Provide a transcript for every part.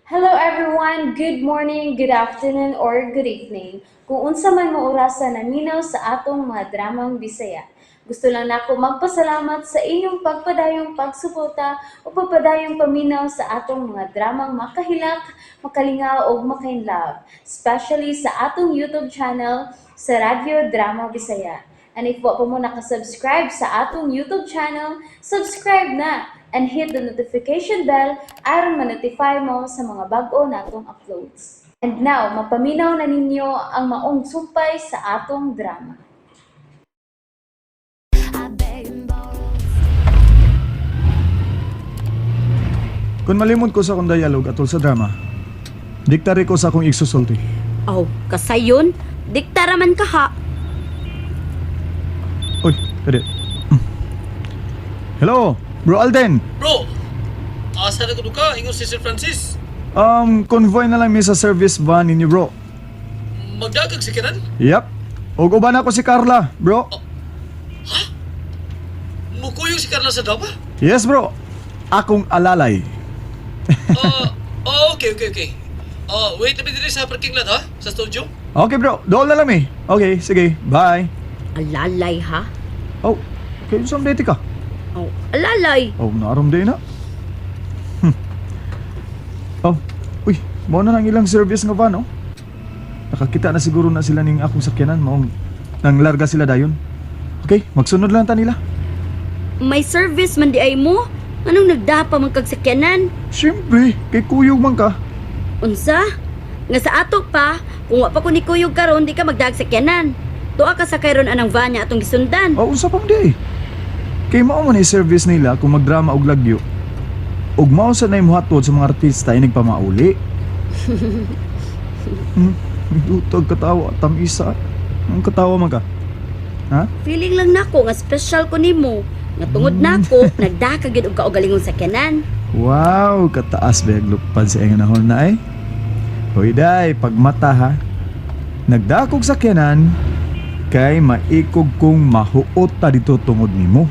Hello everyone, good morning, good afternoon, or good evening. Kung unsa man mo orasan naminaw sa atong mga dramang Bisaya. Gusto lang nako magpasalamat sa inyong pagpadayong pagsuporta o pagpadayong paminaw sa atong mga dramang makahilak, makalingaw o makainlove, especially sa atong YouTube channel sa Radyo Drama Bisaya. And if wa pa mo nakasubscribe sa atong YouTube channel, subscribe na and hit the notification bell aron ma-notify mo sa mga bag-o natong uploads. And now, mapaminaw na ninyo ang maong sumpay sa atong drama. Kung malimod ko sa akong dialogue atol sa drama, diktari ko sa akong igsusulti. Aw, kasayon, diktara man ka ha. Uy, pwede. Hello, Bro Alden. Bro, asa na ko ka? Ingon si Sir Francis. Convoy na lang mi sa service van ninyo, bro. Magdagag si Kenan? Yep. Og uban ako si Carla, bro. Mukuyong si Carla sa dama? Yes, bro. Akong alalay. Okay. Wait na din sa parking lot ha? Sa studio? Okay, bro. Doon na lang mi. Okay, sige. Bye. Alalay ha? Oh, kayo sa date ka? Aw, alalay. Oh, naram din na. Oh, uy. Mo na lang ilang service nga van, oh. Nakakita na siguro na sila ning akong sakyanan. Maong nang larga sila dayon. Okay, magsunod lang ta nila. May service man di ay mo? Anong nagdapa man kag sakyanan? Siyempre, kay kuyog man ka. Unsa? Nga sa ato pa, kung wa pa ko ni kuyog karon di ka magdag sakyanan. Tuwa ka sa kayron anang van niya atong gisundan. O, usa pang di. Kay mao man service nila kung magdrama og lagyo. Ug mao sa nay muhatod sa mga artista ay nagpamauli. Utog katawa, tamisa. Ang katawa man ka. Ha? Feeling lang nako nga special ko nimo. Nga tungod nako, nagdaka gyud og kaugalingong sakyanan. Wow, kataas ba yung lupad sa inyo nahon na eh. Hoy day, pagmata ha. Nagdakog sakyanan, kay maikog kong mahuot ta dito tungod nimo.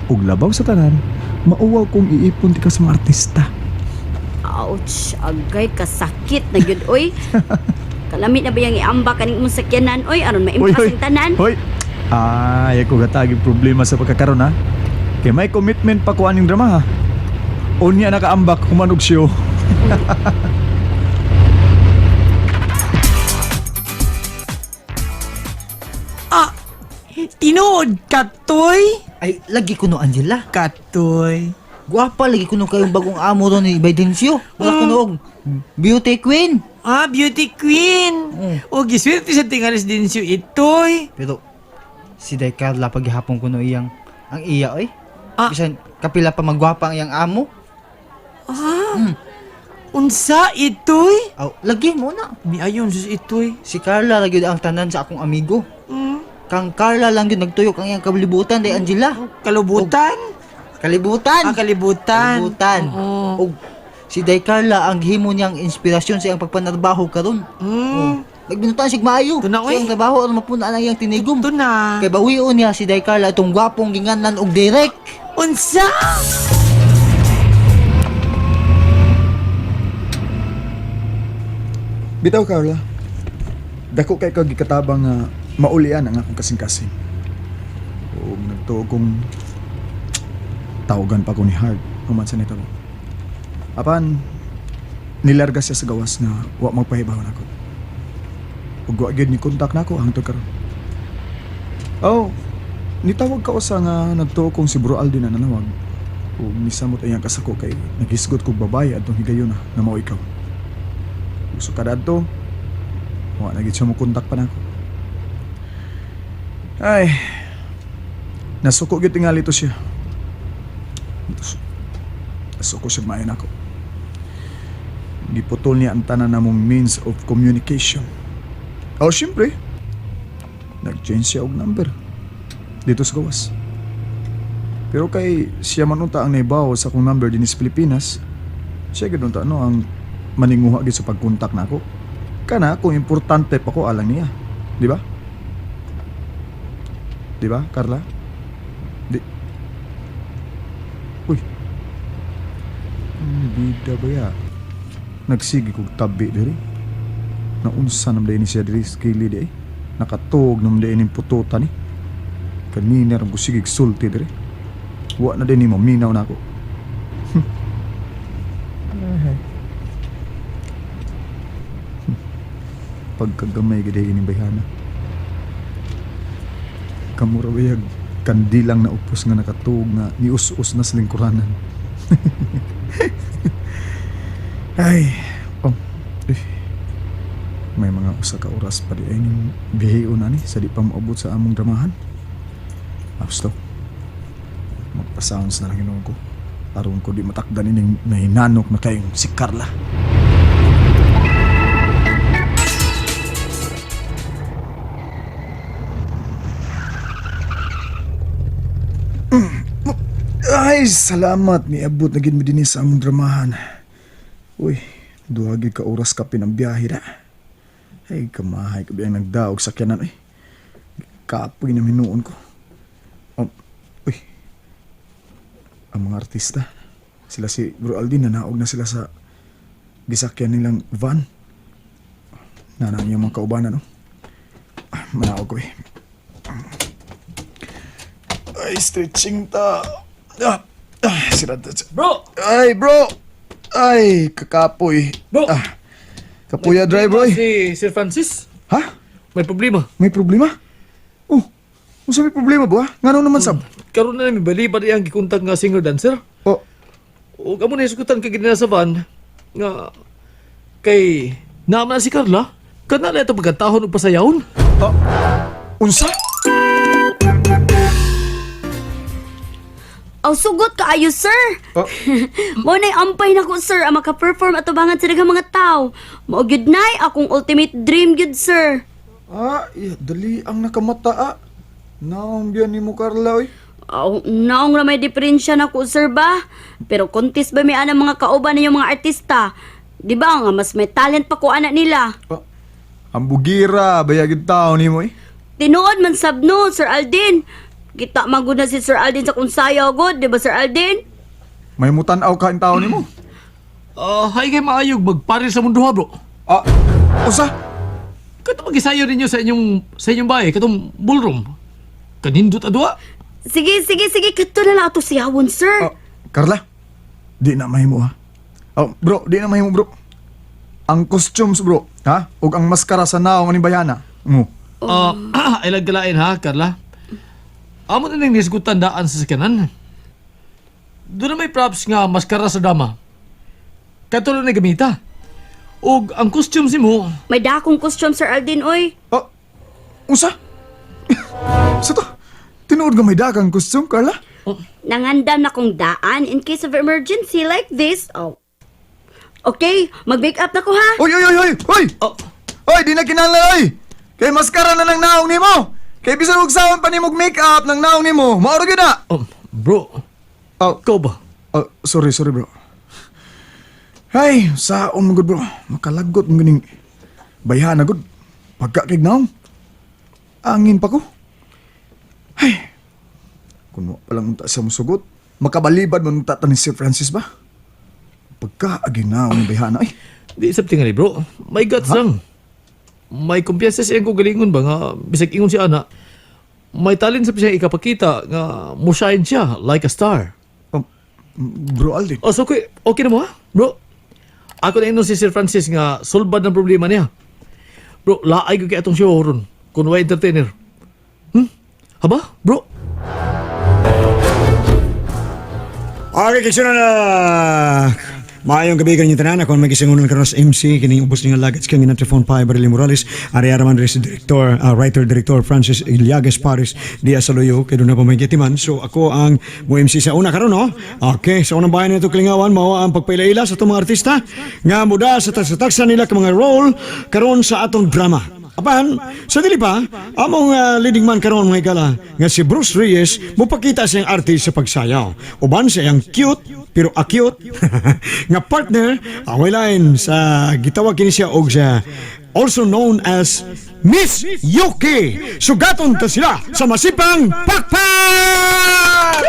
Ug labaw sa tanan, mauwaw kong iipon ti ka sa mga artista. Ouch, agay kasakit na gyud oy. Kalamit na ba yung iamba kaning imong sakyanan oy aron maimpas ang tanan? Hoy. Ay, ako gatagi problema sa pagkakaroon ha. Kay may commitment pa ko aning drama ha. Unya nakaambak humanog siyo. Tinood, Katoy? Ay, lagi ko no Angela. Katoy. Guwapa, lagi ko no kayong bagong amo ron ni Baidencio. Wala ko noong beauty queen. Beauty queen. O, giswerte sa tingalis din siyo itoy. Pero, si Day Carla paghihapon ko no iyang, ang iya oy. Ah. Bisan, kapila pa magwapa ang iyang amo. Unsa itoy? Aw, lagi mo na. Miayon sus itoy. Si Carla lagi ang tanan sa akong amigo. Kang Carla lang yun nagtuyok ang iyang kalibutan, Day Angela. Kalubutan? Kalibutan! Kalibutan. Kalibutan. Oo. Og, si Day Carla ang himo niyang inspirasyon sa iyang pagpanarbaho karon. Nagbinutan sig maayo. Tuna, Sa oy. iyang trabaho aron mapuna ang iyang tinigom. Ito na. Kay bawion niya si Day Carla itong gwapong ginganan og direct. Unsa? Bitaw Carla. Dako kay kag gikatabang nga maulian ang akong kasing-kasing. O nagtuo kong tawagan pa ko ni Hart human sa nito. Apan nilarga siya sa gawas nga wa magpahibawon ako. Ug wa gyud ni kontak nako hangtod karon. Oh, nitawag ka usa nga nagtuo kong si Bro Alden na nanawag. Ug misamot ayang kasako kay naghisgot kog babae adtong higayon na mao ikaw. Gusto ka dadto? Wa na gid siya mo kontak pa nako. Ay, nasuko gyud tingali to siya. Nasuko siya maayon ako. Giputol niya ang tanan namong means of communication. Oh, siyempre. Nag-change siya og number. Dito sa gawas. Pero kay siya man unta ang naibaw sa akong number din sa Pilipinas, siya gid unta no ang maninguha gid sa pagkontak nako. Kana kung importante pa ko alang niya. Di ba? Di ba, Carla? Di. Uy. Bida ba ya? nagsigi kog tabi diri. Naunsa nam day ni siya diri sa kilid eh. Nakatog nam day ning pututan ni. Kanina ram ko sigig sulti diri. Wa na din ni maminaw na ako. Pagkagamay gid ini bayhana. Kamura bayag kandilang na upos nga nakatug nga nius-us na sa lingkuranan. Ay, eh. May mga usa ka oras pa di ay ning bihiyon ani sa di pa maabot sa among dramahan. Gusto. Magpa-sounds na lang inuon ko. Aron ko di matakdan ining nahinanok na kayong si Carla. Ay, salamat. Niabot na gid mi dinhi sa among dramahan. Uy, duhagi ka oras ka pinambiyahe na. Ay, kamahay ka biyang nagdaog sa kyanan. Ay, kapoy na minuon ko. Uy, ang mga artista, sila si Bro Aldin, nanaog na sila sa gisakyan nilang van. Nanang yung mga kaubanan, no? Manaog ko eh. Ay, stretching ta. Sirad. Bro! Ay, bro! Ay, kakapoy. Bro! Kapuya driver, oy. Si Sir Francis, Ha? may problema. May problema? Oh, unsa may problema ba? Ngano naman sab? Karoon na namin balibad iyang gikontak nga singer-dancer. Oh, O kamo na isukutan kag sa van nga kay naman na si Carla. Kana na ito pagkatahon og pasayawon. unsa? Aw sugot kaayo sir. Oh, Mo nay ampay nako sir ang maka-perform atubangan sa daghang mga tao. Mao gyud nay akong ultimate dream gyud sir. dali ang nakamata. Naong biyan ni mo, Carla, oy. Aw naong ra may diferensya nako sir ba? Pero contest ba may ana mga kauban niyo mga artista? Di ba nga mas may talent pa ko ana nila? Ang bugira, bayagid tao ni mo, eh. Tinuod man sabno Sir Aldin. Kita maguna si Sir Aldin sa kung sayaw god, di ba Sir Aldin? May mutanaw ka ang tao ni mo. Hay kay maayog magpare sa mundo ha, bro. Usa? Kato magisayo ninyo sa inyong bahay, katong ballroom. Kanindot adwa. Sige, kato na lang ato siyawon, sir. Carla, di na mahimo, ha? Bro, di na mahimo, bro. Ang costumes, bro, ha? Ug ang maskara sa naong ni bayana. Ay lagkalain ha, Carla. Amo na nang nisgutan daan sa sakyanan. Doon na may props nga maskara sa dama. Kato na gamita. Og ang costumes mo, May dakong costume, Sir Aldin, oy. Unsa? Sa to? Tinuod nga may dagang costume, Carla? Nangandam na kong daan in case of emergency like this. Oh. Okay, mag-make up na ko ha. Oy! Oy, di na kinala, oy! Kay maskara na ng naong ni mo! Kay bisan og sawon pa ni mog make-up ng naong ni mo, mauro gyud na! bro, ikaw ba? Sorry, bro. Ay, saon mo, good, bro. Makalagot mo ganing bayhana, good. Pagkakig naong. Angin pa ko. Ay, kung mo palang unta sa musugot, makabalibad mo unta ni Sir Francis ba? Pagkaagin naong ni bayhana, ay. Di isap tingali, bro. May guts lang. May kumpiyansa siyang kugalingon ba nga bisag ingon si ana. May talent sa siyang ikapakita nga mo shine siya like a star. Bro Aldin. So okay na mo ha? Bro, ako na inon si Sir Francis nga solbad ng problema niya. Bro, laay ko kay atong show ron. Kung way entertainer. Haba, bro? Okay, kisunod na maayong gabi kaninyo tanan. Ako ang magisingunan karon sa MC kining ubos ning lagats kang ina telephone pa Berly Morales, ari araman diri si director, writer director Francis Iliages Paris di Asaloyo kay doon na pamagitiman. So ako ang mo MC sa una karon, no? Okay, sa unang bayan nito Kilingawan mao ang pagpailaila sa atong mga artista nga muda sa taksa nila ka mga role karon sa atong drama. Apan, sa dili pa, among leading man karon mga igala nga si Bruce Reyes mupakita siyang artist sa pagsayaw. Uban siyang cute pero acute nga partner away line sa gitawag kini siya og siya also known as Miss Yuki. Sugaton ta sila sa masipang pakpak!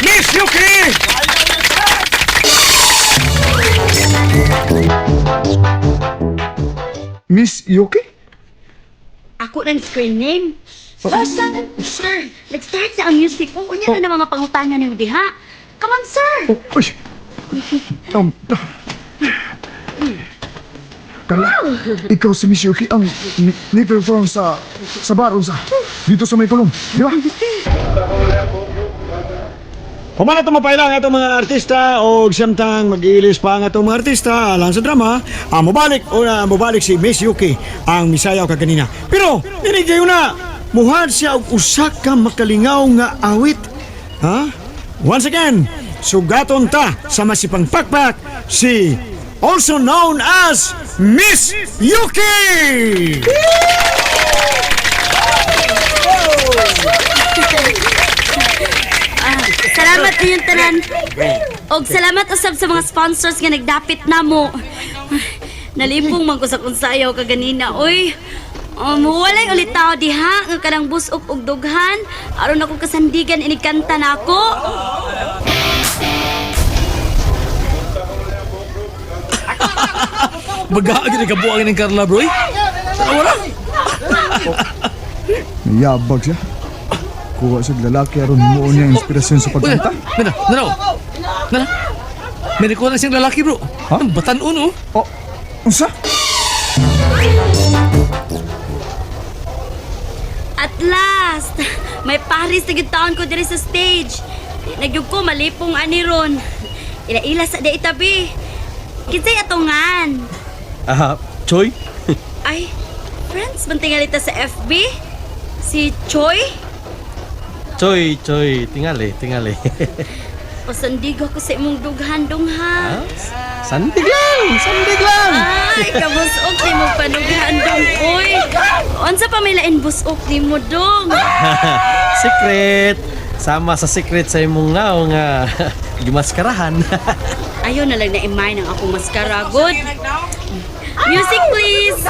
Miss Yuki! Miss Yuki? Ako ng screen name. Sir, nag-start sa ang music ko. Unya na mga pangutangan niyo diha. Come on, sir. Uy! Um, Carla, ikaw si Miss Yuki ang ni-perform sa bar dito sa may kulong, di ba? Humana tumapay lang itong mga artista o samtang mag-iilis pa ang itong mga artista alang sa drama, mubalik si Miss Yuki ang misayaw kaganina. Pero, ninigayo na, muhad siya og usa ka makalingaw nga awit. Ha? Once again, sugaton ta sa masipang pakpak si also known as Miss Yuki! Salamat kayong tanan. Og salamat usab sa mga sponsors nga nagdapit namo. Nalipong man ko sa kunsayaw kaganina. Oy, walay ulit tao diha nga kanang busok og dughan aron ako kasandigan inikanta nako. Bagaan ka kabuang ng Carla, bro. Wala. Yabag siya. Kuha siya lalaki aron himuon niya inspirasyon sa Uy, pagkanta. Nana. May nakuha na siyang lalaki, bro. Ha? Ang batan-on, oh. Oh, unsa? At last, may Paris na taon ko diri sa stage. Nagyug ko malipong ani ron. Ila-ila sa day tabi. Kinsay atongan. Choy? Ay, friends, bantingalita sa FB? Si Choi? Choy, tingali. O sandigo ko sa imong dughan-dunghan. Sandig lang! Ay, kabusok ni mo panughan-dung, oy. Unsa pa may lain busok ni mo, dong? Secret! Sama sa secret sa imong nga gimaskarahan. Ayaw na lang na imay ng akong maskara, good? Music, please!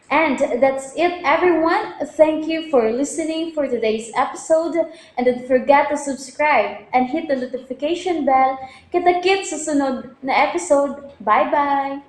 And that's it, everyone. Thank you for listening for today's episode. And don't forget to subscribe and hit the notification bell. Kita-kits sa sunod na episode. Bye-bye!